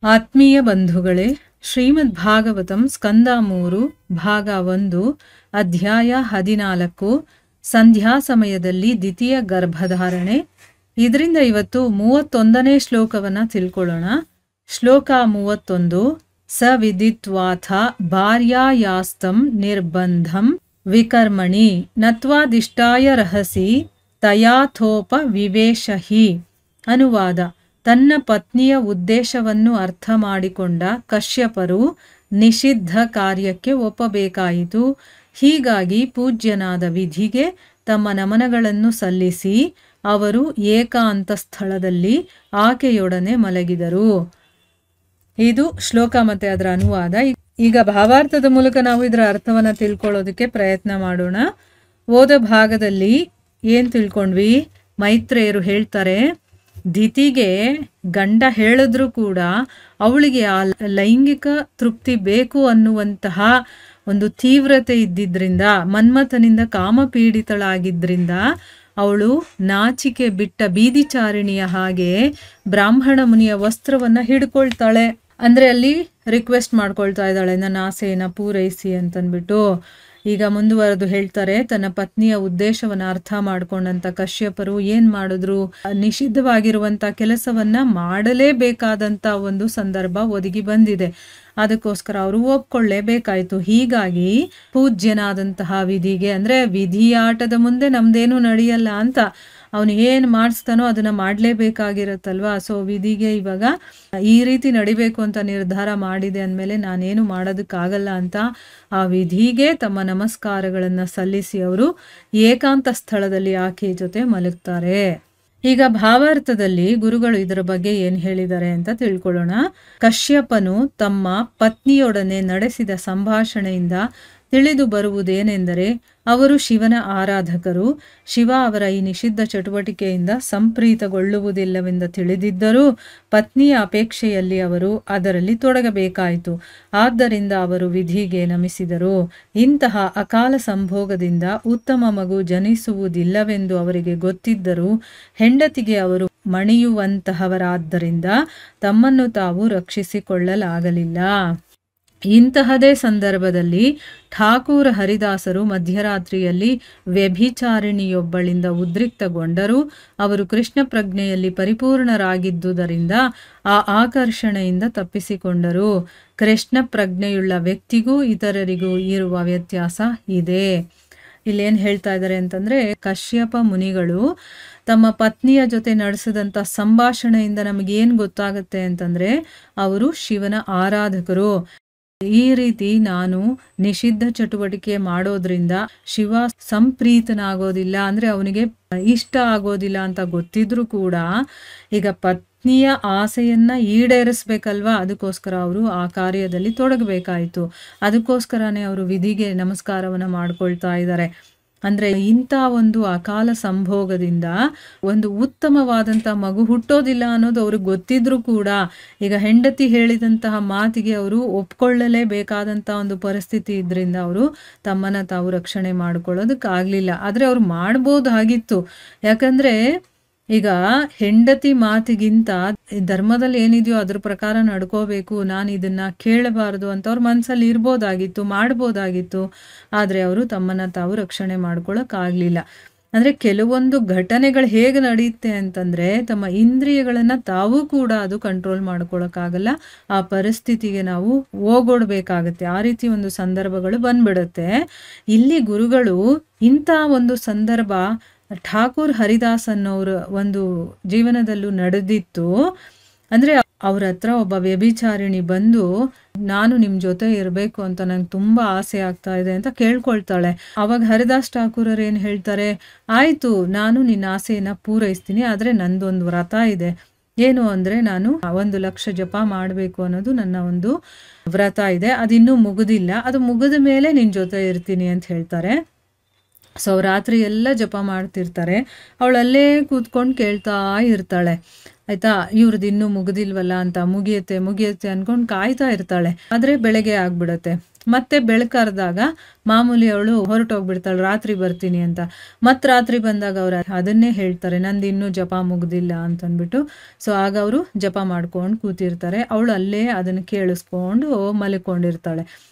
ಆತ್ಮೀಯ ಬಂಧುಗಳೇ, ಶ್ರೀಮದ್ ಭಾಗವತಂ ಸ್ಕಂದ 3 ಭಾಗ 1 ಅಧ್ಯಾಯ 14 ಸಂಧ್ಯಾ ಸಮಯದಲ್ಲಿ ದ್ವಿತೀಯ ಗರ್ಭಧಾರಣೆ. ಇದರಿಂದ ಇವತ್ತು 31ನೇ ಶ್ಲೋಕವನ್ನ ತಿಳ್ಕೊಳ್ಳೋಣ. ಶ್ಲೋಕ 31. ಸ ವಿದಿತ್ವಾಥ ಭಾರ್ಯಾಯಾಸ್ತಂ ನಿರ್ಬಂಧಂ ವಿಕರ್ಮಣಿ ನತ್ವಾದಿಷ್ಟಾಯ ರಹಸಿ ತಯಾಥೋಪ ವಿವೇಶಹಿ. ಅನುವಾದ: ತನ್ನ ಪತ್ನಿಯ ಉದ್ದೇಶವನ್ನು ಅರ್ಥ ಮಾಡಿಕೊಂಡ ಕಶ್ಯಪರು ನಿಷಿದ್ಧ ಕಾರ್ಯಕ್ಕೆ ಒಪ್ಪಬೇಕಾಯಿತು. ಹೀಗಾಗಿ ಪೂಜ್ಯನಾದ ವಿಧಿಗೆ ತಮ್ಮ ನಮನಗಳನ್ನು ಸಲ್ಲಿಸಿ ಅವರು ಏಕಾಂತ ಸ್ಥಳದಲ್ಲಿ ಆಕೆಯೊಡನೆ ಮಲಗಿದರು. ಇದು ಶ್ಲೋಕ ಮತ್ತೆ ಅದರ ಅನುವಾದ. ಈಗ ಭಾವಾರ್ಥದ ಮೂಲಕ ನಾವು ಇದರ ಅರ್ಥವನ್ನ ತಿಳ್ಕೊಳ್ಳೋದಕ್ಕೆ ಪ್ರಯತ್ನ ಮಾಡೋಣ. ಓದ ಭಾಗದಲ್ಲಿ ಏನ್ ತಿಳ್ಕೊಂಡ್ವಿ? ಮೈತ್ರೇಯರು ಹೇಳ್ತಾರೆ, ದಿತಿಗೆ ಗಂಡ ಹೇಳಿದ್ರು ಕೂಡ ಅವಳಿಗೆ ಆ ಲೈಂಗಿಕ ತೃಪ್ತಿ ಬೇಕು ಅನ್ನುವಂತಹ ಒಂದು ತೀವ್ರತೆ ಇದ್ದಿದ್ರಿಂದ, ಮನ್ಮಥನಿಂದ ಕಾಮಪೀಡಿತಳಾಗಿದ್ರಿಂದ ಅವಳು ನಾಚಿಕೆ ಬಿಟ್ಟ ಬೀದಿಚಾರಿಣಿಯ ಹಾಗೆ ಬ್ರಾಹ್ಮಣ ಮುನಿಯ ವಸ್ತ್ರವನ್ನ ಹಿಡ್ಕೊಳ್ತಾಳೆ. ಅಂದ್ರೆ ಅಲ್ಲಿ ರಿಕ್ವೆಸ್ಟ್ ಮಾಡ್ಕೊಳ್ತಾ ಇದ್ದಾಳೆ, ನನ್ನ ಆಸೆಯನ್ನ ಪೂರೈಸಿ ಅಂತನ್ಬಿಟ್ಟು. ಈಗ ಮುಂದುವರೆದು ಹೇಳ್ತಾರೆ, ತನ್ನ ಪತ್ನಿಯ ಉದ್ದೇಶವನ್ನ ಅರ್ಥ ಮಾಡ್ಕೊಂಡಂತ ಕಶ್ಯಪರು ಏನ್ ಮಾಡಿದ್ರು? ನಿಷಿದ್ಧವಾಗಿರುವಂತ ಕೆಲಸವನ್ನ ಮಾಡಲೇಬೇಕಾದಂತ ಒಂದು ಸಂದರ್ಭ ಒದಗಿ ಬಂದಿದೆ. ಅದಕ್ಕೋಸ್ಕರ ಅವರು ಒಪ್ಕೊಳ್ಳೇಬೇಕಾಯ್ತು. ಹೀಗಾಗಿ ಪೂಜ್ಯನಾದಂತಹ ವಿಧಿಗೆ, ಅಂದ್ರೆ ವಿಧಿಯಾಟದ ಮುಂದೆ ನಮ್ದೇನು ನಡೆಯಲ್ಲ ಅಂತ, ಅವನು ಏನ್ ಮಾಡಿಸ್ತಾನೋ ಅದನ್ನ ಮಾಡ್ಲೇಬೇಕಾಗಿರತ್ತಲ್ವಾ. ಸೊ ವಿಧಿಗೆ ಇವಾಗ ಈ ರೀತಿ ನಡಿಬೇಕು ಅಂತ ನಿರ್ಧಾರ ಮಾಡಿದೆ ಅಂದಮೇಲೆ ನಾನೇನು ಮಾಡೋದಕ್ಕಾಗಲ್ಲ ಅಂತ ಆ ವಿಧಿಗೆ ತಮ್ಮ ನಮಸ್ಕಾರಗಳನ್ನ ಸಲ್ಲಿಸಿ ಅವರು ಏಕಾಂತ ಸ್ಥಳದಲ್ಲಿ ಆಕೆಯ ಜೊತೆ ಮಲಗ್ತಾರೆ. ಈಗ ಭಾವಾರ್ಥದಲ್ಲಿ ಗುರುಗಳು ಇದರ ಬಗ್ಗೆ ಏನ್ ಹೇಳಿದ್ದಾರೆ ಅಂತ ತಿಳ್ಕೊಳ್ಳೋಣ. ಕಶ್ಯಪನು ತಮ್ಮ ಪತ್ನಿಯೊಡನೆ ನಡೆಸಿದ ಸಂಭಾಷಣೆಯಿಂದ ತಿಳಿದು ಬರುವುದೇನೆಂದರೆ, ಅವರು ಶಿವನ ಆರಾಧಕರು. ಶಿವ ಅವರ ಈ ನಿಷಿದ್ಧ ಚಟುವಟಿಕೆಯಿಂದ ಸಂಪ್ರೀತಗೊಳ್ಳುವುದಿಲ್ಲವೆಂದ ತಿಳಿದಿದ್ದರೂ ಪತ್ನಿಯ ಅಪೇಕ್ಷೆಯಲ್ಲಿ ಅವರು ಅದರಲ್ಲಿ ತೊಡಗಬೇಕಾಯಿತು. ಆದ್ದರಿಂದ ಅವರು ವಿಧಿಗೆ ನಮಿಸಿದರು. ಇಂತಹ ಅಕಾಲ ಸಂಭೋಗದಿಂದ ಉತ್ತಮ ಮಗು ಜನಿಸುವುದಿಲ್ಲವೆಂದು ಅವರಿಗೆ ಗೊತ್ತಿದ್ದರೂ ಹೆಂಡತಿಗೆ ಅವರು ಮಣಿಯುವಂತಹವರಾದ್ದರಿಂದ ತಮ್ಮನ್ನು ತಾವು ರಕ್ಷಿಸಿಕೊಳ್ಳಲಾಗಲಿಲ್ಲ. ಇಂತಹದೇ ಸಂದರ್ಭದಲ್ಲಿ ಠಾಕೂರ ಹರಿದಾಸರು ಮಧ್ಯರಾತ್ರಿಯಲ್ಲಿ ವ್ಯಭಿಚಾರಿಣಿಯೊಬ್ಬಳಿಂದ ಉದ್ರಿಕ್ತಗೊಂಡರು. ಅವರು ಕೃಷ್ಣ ಪ್ರಜ್ಞೆಯಲ್ಲಿ ಪರಿಪೂರ್ಣರಾಗಿದ್ದುದರಿಂದ ಆ ಆಕರ್ಷಣೆಯಿಂದ ತಪ್ಪಿಸಿಕೊಂಡರು. ಕೃಷ್ಣ ಪ್ರಜ್ಞೆಯುಳ್ಳ ವ್ಯಕ್ತಿಗೂ ಇತರರಿಗೂ ಇರುವ ವ್ಯತ್ಯಾಸ ಇದೆ. ಇಲ್ಲೇನ್ ಹೇಳ್ತಾ ಇದ್ದಾರೆ ಅಂತಂದ್ರೆ, ಕಶ್ಯಪ ಮುನಿಗಳು ತಮ್ಮ ಪತ್ನಿಯ ಜೊತೆ ನಡೆಸಿದಂತ ಸಂಭಾಷಣೆಯಿಂದ ನಮಗೇನ್ ಗೊತ್ತಾಗುತ್ತೆ ಅಂತಂದ್ರೆ, ಅವರು ಶಿವನ ಆರಾಧಕರು. ಈ ರೀತಿ ನಾನು ನಿಷಿದ್ಧ ಚಟುವಟಿಕೆ ಮಾಡೋದ್ರಿಂದ ಶಿವ ಸಂಪ್ರೀತನಾಗೋದಿಲ್ಲ, ಅಂದ್ರೆ ಅವನಿಗೆ ಇಷ್ಟ ಆಗೋದಿಲ್ಲ ಅಂತ ಗೊತ್ತಿದ್ರು ಕೂಡ ಈಗ ಪತ್ನಿಯ ಆಸೆಯನ್ನ ಈಡೇರಿಸ್ಬೇಕಲ್ವಾ, ಅದಕ್ಕೋಸ್ಕರ ಅವರು ಆ ಕಾರ್ಯದಲ್ಲಿ ತೊಡಗಬೇಕಾಯಿತು. ಅದಕ್ಕೋಸ್ಕರನೇ ಅವರು ವಿಧಿಗೆ ನಮಸ್ಕಾರವನ್ನ ಮಾಡ್ಕೊಳ್ತಾ ಇದ್ದಾರೆ. ಅಂದ್ರೆ ಇಂಥ ಒಂದು ಅಕಾಲ ಸಂಭೋಗದಿಂದ ಒಂದು ಉತ್ತಮವಾದಂತಹ ಮಗು ಹುಟ್ಟೋದಿಲ್ಲ ಅನ್ನೋದು ಅವ್ರಿಗೆ ಗೊತ್ತಿದ್ರು ಕೂಡ ಈಗ ಹೆಂಡತಿ ಹೇಳಿದಂತಹ ಮಾತಿಗೆ ಅವರು ಒಪ್ಕೊಳ್ಳಲೇಬೇಕಾದಂತಹ ಒಂದು ಪರಿಸ್ಥಿತಿ ಇದ್ರಿಂದ ಅವರು ತಮ್ಮನ್ನ ತಾವು ರಕ್ಷಣೆ ಮಾಡ್ಕೊಳ್ಳೋದಕ್ಕಾಗ್ಲಿಲ್ಲ. ಆದ್ರೆ ಅವ್ರು ಮಾಡ್ಬೋದಾಗಿತ್ತು. ಯಾಕಂದ್ರೆ ಈಗ ಹೆಂಡತಿ ಮಾತಿಗಿಂತ ಧರ್ಮದಲ್ಲಿ ಏನಿದೆಯೋ ಅದ್ರ ಪ್ರಕಾರ ನಡ್ಕೋಬೇಕು, ನಾನು ಇದನ್ನ ಕೇಳಬಾರದು ಅಂತ ಅವ್ರ ಮನ್ಸಲ್ಲಿ ಇರ್ಬೋದಾಗಿತ್ತು, ಮಾಡ್ಬೋದಾಗಿತ್ತು. ಆದ್ರೆ ಅವರು ತಮ್ಮನ್ನ ತಾವು ರಕ್ಷಣೆ ಮಾಡ್ಕೊಳಕ್ಕಾಗ್ಲಿಲ್ಲ. ಅಂದ್ರೆ ಕೆಲವೊಂದು ಘಟನೆಗಳು ಹೇಗೆ ನಡೆಯುತ್ತೆ ಅಂತಂದ್ರೆ, ತಮ್ಮ ಇಂದ್ರಿಯಗಳನ್ನ ತಾವು ಕೂಡ ಅದು ಕಂಟ್ರೋಲ್ ಮಾಡ್ಕೊಳಕ್ಕಾಗಲ್ಲ. ಆ ಪರಿಸ್ಥಿತಿಗೆ ನಾವು ಹೋಗೋಡ್ಬೇಕಾಗತ್ತೆ. ಆ ರೀತಿ ಒಂದು ಸಂದರ್ಭಗಳು ಬಂದ್ಬಿಡುತ್ತೆ. ಇಲ್ಲಿ ಗುರುಗಳು ಇಂಥ ಒಂದು ಸಂದರ್ಭ ಠಾಕೂರ್ ಹರಿದಾಸ್ ಅನ್ನೋರ ಒಂದು ಜೀವನದಲ್ಲೂ ನಡೆದಿತ್ತು. ಅಂದ್ರೆ ಅವ್ರ ಹತ್ರ ಒಬ್ಬ ವ್ಯಭಿಚಾರಿಣಿ ಬಂದು, ನಾನು ನಿಮ್ ಜೊತೆ ಇರಬೇಕು ಅಂತ ನಂಗೆ ತುಂಬಾ ಆಸೆ ಆಗ್ತಾ ಇದೆ ಅಂತ ಕೇಳ್ಕೊಳ್ತಾಳೆ. ಅವಾಗ ಹರಿದಾಸ್ ಠಾಕೂರರು ಏನ್ ಹೇಳ್ತಾರೆ, ಆಯ್ತು ನಾನು ನಿನ್ನ ಆಸೆಯನ್ನ ಪೂರೈಸ್ತೀನಿ, ಆದ್ರೆ ನಂದೊಂದು ವ್ರತ ಇದೆ. ಏನು ಅಂದ್ರೆ, ನಾನು 1 ಲಕ್ಷ ಜಪ ಮಾಡಬೇಕು ಅನ್ನೋದು ನನ್ನ ಒಂದು ವ್ರತ ಇದೆ, ಅದಿನ್ನೂ ಮುಗಿದಿಲ್ಲ, ಅದು ಮುಗಿದ ಮೇಲೆ ನಿನ್ ಜೊತೆ ಇರ್ತೀನಿ ಅಂತ ಹೇಳ್ತಾರೆ. ಸೊ ರಾತ್ರಿ ಎಲ್ಲ ಜಪ ಮಾಡ್ತಿರ್ತಾರೆ. ಅವಳಲ್ಲೇ ಕೂತ್ಕೊಂಡು ಕೇಳ್ತಾ ಇರ್ತಾಳೆ. ಆಯ್ತಾ, ಇವ್ರದ್ದು ಇನ್ನೂ ಮುಗಿದಿಲ್ವಲ್ಲ ಅಂತ, ಮುಗಿಯುತ್ತೆ ಮುಗಿಯುತ್ತೆ ಅನ್ಕೊಂಡು ಕಾಯ್ತಾ ಇರ್ತಾಳೆ. ಆದ್ರೆ ಬೆಳಗ್ಗೆ ಆಗ್ಬಿಡತ್ತೆ. ಮತ್ತೆ ಬೆಳಕರ್ದಾಗ ಮಾಮೂಲಿ ಅವಳು ಹೊರಟೋಗ್ಬಿಡ್ತಾಳೆ, ರಾತ್ರಿ ಬರ್ತೀನಿ ಅಂತ. ಮತ್ತೆ ರಾತ್ರಿ ಬಂದಾಗ ಅವ್ರು ಅದನ್ನೇ ಹೇಳ್ತಾರೆ, ನಂದು ಇನ್ನೂ ಜಪ ಮುಗ್ದಿಲ್ಲ ಅಂತಂದ್ಬಿಟ್ಟು. ಸೊ ಆಗ ಅವರು ಜಪ ಮಾಡ್ಕೊಂಡು ಕೂತಿರ್ತಾರೆ, ಅವಳು ಅಲ್ಲೇ ಅದನ್ನು ಕೇಳಿಸ್ಕೊಂಡು ಮಲ್ಕೊಂಡಿರ್ತಾಳೆ.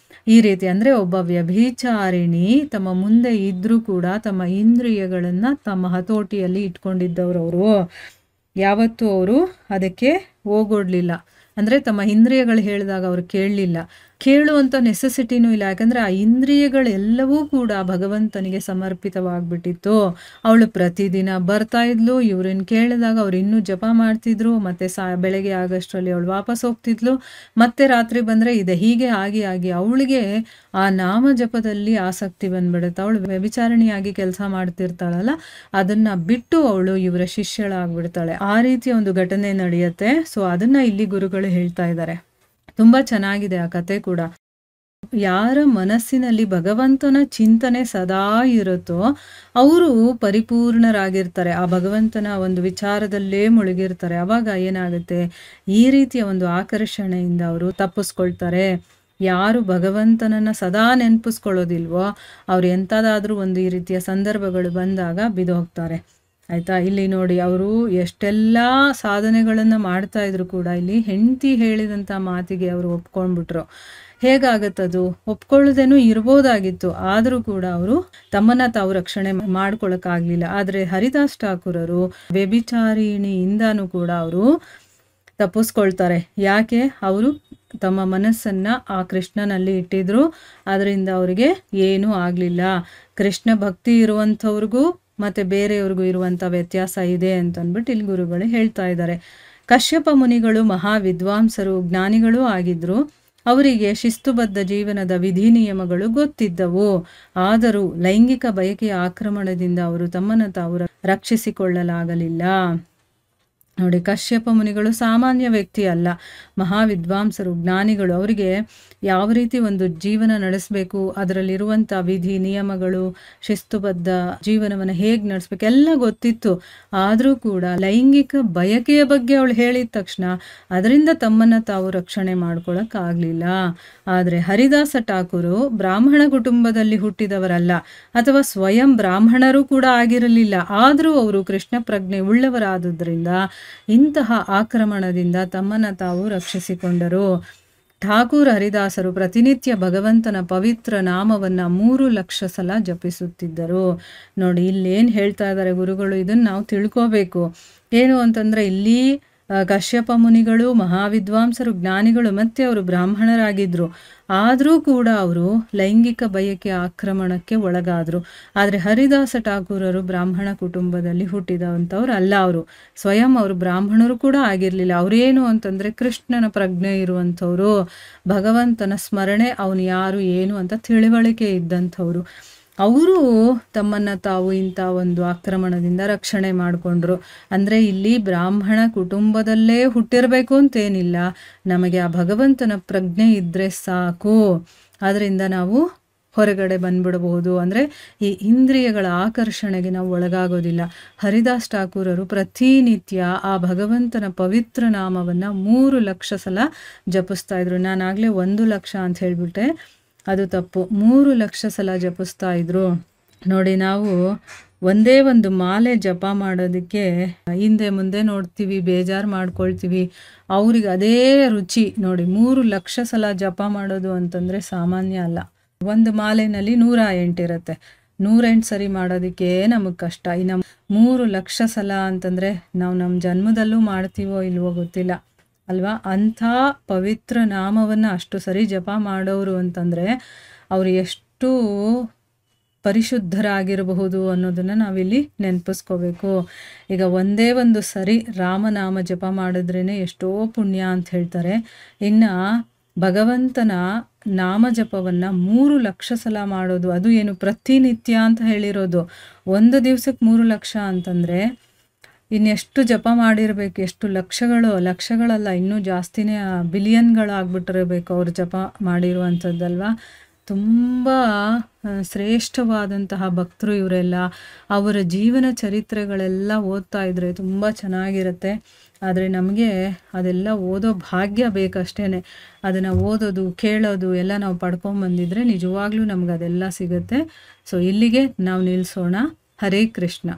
ಈ ರೀತಿ ಅಂದರೆ ಒಬ್ಬ ವ್ಯಭಿಚಾರಿಣಿ ತಮ್ಮ ಮುಂದೆ ಇದ್ರೂ ಕೂಡ ತಮ್ಮ ಇಂದ್ರಿಯಗಳನ್ನು ತಮ್ಮ ಹತೋಟಿಯಲ್ಲಿ ಇಟ್ಕೊಂಡಿದ್ದವರು ಅವರು. ಯಾವತ್ತೂ ಅವರು ಅದಕ್ಕೆ ಹೋಗೋಡ್ಲಿಲ್ಲ. ಅಂದರೆ ತಮ್ಮ ಇಂದ್ರಿಯಗಳು ಹೇಳಿದಾಗ ಅವರು ಕೇಳಲಿಲ್ಲ, ಕೇಳುವಂಥ ನೆಸೆಸಿಟಿನೂ ಇಲ್ಲ. ಯಾಕಂದರೆ ಆ ಇಂದ್ರಿಯಗಳೆಲ್ಲವೂ ಕೂಡ ಭಗವಂತನಿಗೆ ಸಮರ್ಪಿತವಾಗಿಬಿಟ್ಟಿತ್ತು. ಅವಳು ಪ್ರತಿದಿನ ಬರ್ತಾ ಇದ್ಲು, ಇವ್ರನ್ನ ಕೇಳಿದಾಗ ಅವ್ರು ಇನ್ನೂ ಜಪ ಮಾಡ್ತಿದ್ರು. ಮತ್ತು ಬೆಳಗ್ಗೆ ಆಗಷ್ಟರಲ್ಲಿ ಅವಳು ವಾಪಸ್ ಹೋಗ್ತಿದ್ಲು, ಮತ್ತೆ ರಾತ್ರಿ ಬಂದರೆ ಇದೆ. ಹೀಗೆ ಆಗಿ ಅವಳಿಗೆ ಆ ನಾಮ ಜಪದಲ್ಲಿ ಆಸಕ್ತಿ ಬಂದ್ಬಿಡುತ್ತೆ. ಅವಳು ವ್ಯಭಿಚಾರಿಣಿಯಾಗಿ ಕೆಲಸ ಮಾಡ್ತಿರ್ತಾಳಲ್ಲ, ಅದನ್ನು ಬಿಟ್ಟು ಅವಳು ಇವರ ಶಿಷ್ಯಳಾಗ್ಬಿಡ್ತಾಳೆ. ಆ ರೀತಿಯ ಒಂದು ಘಟನೆ ನಡೆಯುತ್ತೆ. ಸೊ ಅದನ್ನು ಇಲ್ಲಿ ಗುರುಗಳು ಹೇಳ್ತಾ ಇದ್ದಾರೆ. ತುಂಬ ಚೆನ್ನಾಗಿದೆ ಆ ಕತೆ ಕೂಡ. ಯಾರ ಮನಸ್ಸಿನಲ್ಲಿ ಭಗವಂತನ ಚಿಂತನೆ ಸದಾ ಇರುತ್ತೋ ಅವರು ಪರಿಪೂರ್ಣರಾಗಿರ್ತಾರೆ, ಆ ಭಗವಂತನ ಒಂದು ವಿಚಾರದಲ್ಲೇ ಮುಳುಗಿರ್ತಾರೆ. ಆವಾಗ ಏನಾಗುತ್ತೆ, ಈ ರೀತಿಯ ಒಂದು ಆಕರ್ಷಣೆಯಿಂದ ಅವರು ತಪ್ಪಿಸ್ಕೊಳ್ತಾರೆ. ಯಾರು ಭಗವಂತನನ್ನು ಸದಾ ನೆನಪಿಸ್ಕೊಳ್ಳೋದಿಲ್ವೋ ಅವ್ರು ಎಂಥದಾದ್ರೂ ಒಂದು ಈ ರೀತಿಯ ಸಂದರ್ಭಗಳು ಬಂದಾಗ ಬಿದ್ದೋಗ್ತಾರೆ. ಆಯಿತಾ. ಇಲ್ಲಿ ನೋಡಿ, ಅವರು ಎಷ್ಟೆಲ್ಲ ಸಾಧನೆಗಳನ್ನು ಮಾಡ್ತಾ ಇದ್ರು ಕೂಡ ಇಲ್ಲಿ ಹೆಂಡತಿ ಹೇಳಿದಂಥ ಮಾತಿಗೆ ಅವರು ಒಪ್ಕೊಂಡ್ಬಿಟ್ರು. ಹೇಗಾಗತ್ತದು, ಒಪ್ಕೊಳ್ಳೋದೇನೂ ಇರ್ಬೋದಾಗಿತ್ತು. ಆದರೂ ಕೂಡ ಅವರು ತಮ್ಮನ್ನ ತಾವು ರಕ್ಷಣೆ ಮಾಡ್ಕೊಳಕ್ಕಾಗಲಿಲ್ಲ. ಆದರೆ ಹರಿದಾಸ್ ಠಾಕೂರರು ವ್ಯಭಿಚಾರಿಣಿಯಿಂದನೂ ಕೂಡ ಅವರು ತಪ್ಪಿಸ್ಕೊಳ್ತಾರೆ. ಯಾಕೆ, ಅವರು ತಮ್ಮ ಮನಸ್ಸನ್ನು ಆ ಕೃಷ್ಣನಲ್ಲಿ ಇಟ್ಟಿದ್ರು, ಅದರಿಂದ ಅವರಿಗೆ ಏನೂ ಆಗಲಿಲ್ಲ. ಕೃಷ್ಣ ಭಕ್ತಿ ಇರುವಂಥವ್ರಿಗೂ ಮತ್ತು ಬೇರೆಯವ್ರಿಗೂ ಇರುವಂಥ ವ್ಯತ್ಯಾಸ ಇದೆ ಅಂತಂದ್ಬಿಟ್ಟು ಇಲ್ಲಿ ಗುರುಗಳು ಹೇಳ್ತಾ ಇದ್ದಾರೆ. ಕಶ್ಯಪ ಮುನಿಗಳು ಮಹಾವಿದ್ವಾಂಸರು, ಜ್ಞಾನಿಗಳೂ ಆಗಿದ್ರು. ಅವರಿಗೆ ಶಿಸ್ತುಬದ್ಧ ಜೀವನದ ವಿಧಿ ನಿಯಮಗಳು ಗೊತ್ತಿದ್ದವು. ಆದರೂ ಲೈಂಗಿಕ ಬಯಕೆಯ ಆಕ್ರಮಣದಿಂದ ಅವರು ತಮ್ಮನ್ನು ತಾವು ರಕ್ಷಿಸಿಕೊಳ್ಳಲಾಗಲಿಲ್ಲ. ನೋಡಿ, ಕಶ್ಯಪ ಮುನಿಗಳು ಸಾಮಾನ್ಯ ವ್ಯಕ್ತಿ ಅಲ್ಲ, ಮಹಾವಿದ್ವಾಂಸರು, ಜ್ಞಾನಿಗಳು. ಅವರಿಗೆ ಯಾವ ರೀತಿ ಒಂದು ಜೀವನ ನಡೆಸಬೇಕು, ಅದರಲ್ಲಿರುವಂಥ ವಿಧಿ ನಿಯಮಗಳು, ಶಿಸ್ತುಬದ್ಧ ಜೀವನವನ್ನು ಹೇಗೆ ನಡೆಸ್ಬೇಕು ಎಲ್ಲ ಗೊತ್ತಿತ್ತು. ಆದರೂ ಕೂಡ ಲೈಂಗಿಕ ಬಯಕೆಯ ಬಗ್ಗೆ ಅವಳು ಹೇಳಿದ ತಕ್ಷಣ ಅದರಿಂದ ತಮ್ಮನ್ನು ತಾವು ರಕ್ಷಣೆ ಮಾಡ್ಕೊಳಕ್ಕಾಗಲಿಲ್ಲ. ಆದರೆ ಹರಿದಾಸ ಠಾಕೂರು ಬ್ರಾಹ್ಮಣ ಕುಟುಂಬದಲ್ಲಿ ಹುಟ್ಟಿದವರಲ್ಲ, ಅಥವಾ ಸ್ವಯಂ ಬ್ರಾಹ್ಮಣರು ಕೂಡ ಆಗಿರಲಿಲ್ಲ. ಆದರೂ ಅವರು ಕೃಷ್ಣ ಪ್ರಜ್ಞೆ ಉಳ್ಳವರಾದುದರಿಂದ ಇಂತಹ ಆಕ್ರಮಣದಿಂದ ತಮ್ಮನ್ನು ತಾವು ರಕ್ಷಿಸಿಕೊಂಡರು. ಠಾಕೂರ್ ಹರಿದಾಸರು ಪ್ರತಿನಿತ್ಯ ಭಗವಂತನ ಪವಿತ್ರ ನಾಮವನ್ನು 3 ಲಕ್ಷ ಸಲ ಜಪಿಸುತ್ತಿದ್ದರು. ನೋಡಿ, ಇಲ್ಲೇನು ಹೇಳ್ತಾ ಇದ್ದಾರೆ ಗುರುಗಳು, ಇದನ್ನು ನಾವು ತಿಳ್ಕೋಬೇಕು. ಏನು ಅಂತಂದರೆ, ಇಲ್ಲಿ ಕಶ್ಯಪ ಮುನಿಗಳು ಮಹಾವಿದ್ವಾಂಸರು, ಜ್ಞಾನಿಗಳು, ಮತ್ತು ಅವರು ಬ್ರಾಹ್ಮಣರಾಗಿದ್ದರು. ಆದರೂ ಕೂಡ ಅವರು ಲೈಂಗಿಕ ಬಯಕೆ ಆಕ್ರಮಣಕ್ಕೆ ಒಳಗಾದರು. ಆದರೆ ಹರಿದಾಸ ಠಾಕೂರರು ಬ್ರಾಹ್ಮಣ ಕುಟುಂಬದಲ್ಲಿ ಹುಟ್ಟಿದಂಥವ್ರು ಅಲ್ಲ. ಅವರು ಸ್ವಯಂ ಅವರು ಬ್ರಾಹ್ಮಣರು ಕೂಡ ಆಗಿರಲಿಲ್ಲ. ಅವರೇನು ಅಂತಂದರೆ ಕೃಷ್ಣನ ಪ್ರಜ್ಞೆ ಇರುವಂಥವ್ರು, ಭಗವಂತನ ಸ್ಮರಣೆ, ಅವನು ಯಾರು ಏನು ಅಂತ ತಿಳುವಳಿಕೆ ಇದ್ದಂಥವ್ರು. ಅವರು ತಮ್ಮನ್ನು ತಾವು ಇಂಥ ಒಂದು ಆಕ್ರಮಣದಿಂದ ರಕ್ಷಣೆ ಮಾಡಿಕೊಂಡ್ರು. ಅಂದರೆ ಇಲ್ಲಿ ಬ್ರಾಹ್ಮಣ ಕುಟುಂಬದಲ್ಲೇ ಹುಟ್ಟಿರಬೇಕು ಅಂತೇನಿಲ್ಲ, ನಮಗೆ ಆ ಭಗವಂತನ ಪ್ರಜ್ಞೆ ಇದ್ದರೆ ಸಾಕು. ಅದರಿಂದ ನಾವು ಹೊರಗಡೆ ಬಂದ್ಬಿಡಬಹುದು. ಅಂದರೆ ಈ ಇಂದ್ರಿಯಗಳ ಆಕರ್ಷಣೆಗೆ ನಾವು ಒಳಗಾಗೋದಿಲ್ಲ. ಹರಿದಾಸ್ ಠಾಕೂರರು ಪ್ರತಿನಿತ್ಯ ಆ ಭಗವಂತನ ಪವಿತ್ರ ನಾಮವನ್ನು 3 ಲಕ್ಷ ಸಲ ಜಪಿಸ್ತಾ ಇದ್ರು. ನಾನಾಗಲೇ 1 ಲಕ್ಷ ಅಂತ ಹೇಳಿಬಿಟ್ಟೆ, ಅದು ತಪ್ಪು. 3 ಲಕ್ಷ ಸಲ ಜಪಿಸ್ತಾ ಇದ್ರು. ನೋಡಿ, ನಾವು ಒಂದೇ ಒಂದು ಮಾಲೆ ಜಪ ಮಾಡೋದಕ್ಕೆ ಹಿಂದೆ ಮುಂದೆ ನೋಡ್ತೀವಿ, ಬೇಜಾರು ಮಾಡ್ಕೊಳ್ತೀವಿ. ಅವ್ರಿಗೆ ಅದೇ ರುಚಿ. ನೋಡಿ, 3 ಲಕ್ಷ ಸಲ ಜಪ ಮಾಡೋದು ಅಂತಂದರೆ ಸಾಮಾನ್ಯ ಅಲ್ಲ. ಒಂದು ಮಾಲೆನಲ್ಲಿ 108 ಇರುತ್ತೆ. 108 ಸರಿ ಮಾಡೋದಕ್ಕೆ ನಮಗೆ ಕಷ್ಟ. ಇನ್ನು 3 ಲಕ್ಷ ಸಲ ಅಂತಂದರೆ ನಾವು ನಮ್ಮ ಜನ್ಮದಲ್ಲೂ ಮಾಡ್ತೀವೋ ಇಲ್ವೋ ಗೊತ್ತಿಲ್ಲ ಅಲ್ವಾ. ಅಂಥ ಪವಿತ್ರ ನಾಮವನ್ನು ಅಷ್ಟು ಸರಿ ಜಪ ಮಾಡೋರು ಅಂತಂದರೆ ಅವರು ಎಷ್ಟು ಪರಿಶುದ್ಧರಾಗಿರಬಹುದು ಅನ್ನೋದನ್ನು ನಾವಿಲ್ಲಿ ನೆನಪಿಸ್ಕೋಬೇಕು. ಈಗ ಒಂದೇ ಒಂದು ಸರಿ ರಾಮನಾಮ ಜಪ ಮಾಡಿದ್ರೇ ಎಷ್ಟೋ ಪುಣ್ಯ ಅಂತ ಹೇಳ್ತಾರೆ. ಇನ್ನು ಭಗವಂತನ ನಾಮ ಜಪವನ್ನು 3 ಲಕ್ಷ ಸಲ ಮಾಡೋದು, ಅದು ಏನು ಪ್ರತಿನಿತ್ಯ ಅಂತ ಹೇಳಿರೋದು. ಒಂದು ದಿವಸಕ್ಕೆ 3 ಲಕ್ಷ ಅಂತಂದರೆ ಇನ್ನೆಷ್ಟು ಜಪ ಮಾಡಿರಬೇಕು, ಎಷ್ಟು ಲಕ್ಷಗಳಲ್ಲ, ಇನ್ನೂ ಜಾಸ್ತಿನೇ ಬಿಲಿಯನ್ಗಳಾಗ್ಬಿಟ್ಟಿರಬೇಕು ಅವ್ರು ಜಪ ಮಾಡಿರುವಂಥದ್ದಲ್ವ. ತುಂಬ ಶ್ರೇಷ್ಠವಾದಂತಹ ಭಕ್ತರು ಇವರೆಲ್ಲ. ಅವರ ಜೀವನ ಚರಿತ್ರೆಗಳೆಲ್ಲ ಓದ್ತಾ ಇದ್ರೆ ತುಂಬ ಚೆನ್ನಾಗಿರುತ್ತೆ. ಆದರೆ ನಮಗೆ ಅದೆಲ್ಲ ಓದೋ ಭಾಗ್ಯ ಬೇಕಷ್ಟೇ. ಅದನ್ನು ಓದೋದು ಕೇಳೋದು ಎಲ್ಲ ನಾವು ಪಡ್ಕೊಂಬಂದಿದ್ರೆ ನಿಜವಾಗ್ಲೂ ನಮ್ಗೆ ಅದೆಲ್ಲ ಸಿಗುತ್ತೆ. ಸೊ ಇಲ್ಲಿಗೆ ನಾವು ನಿಲ್ಲಿಸೋಣ. ಹರೇ ಕೃಷ್ಣ.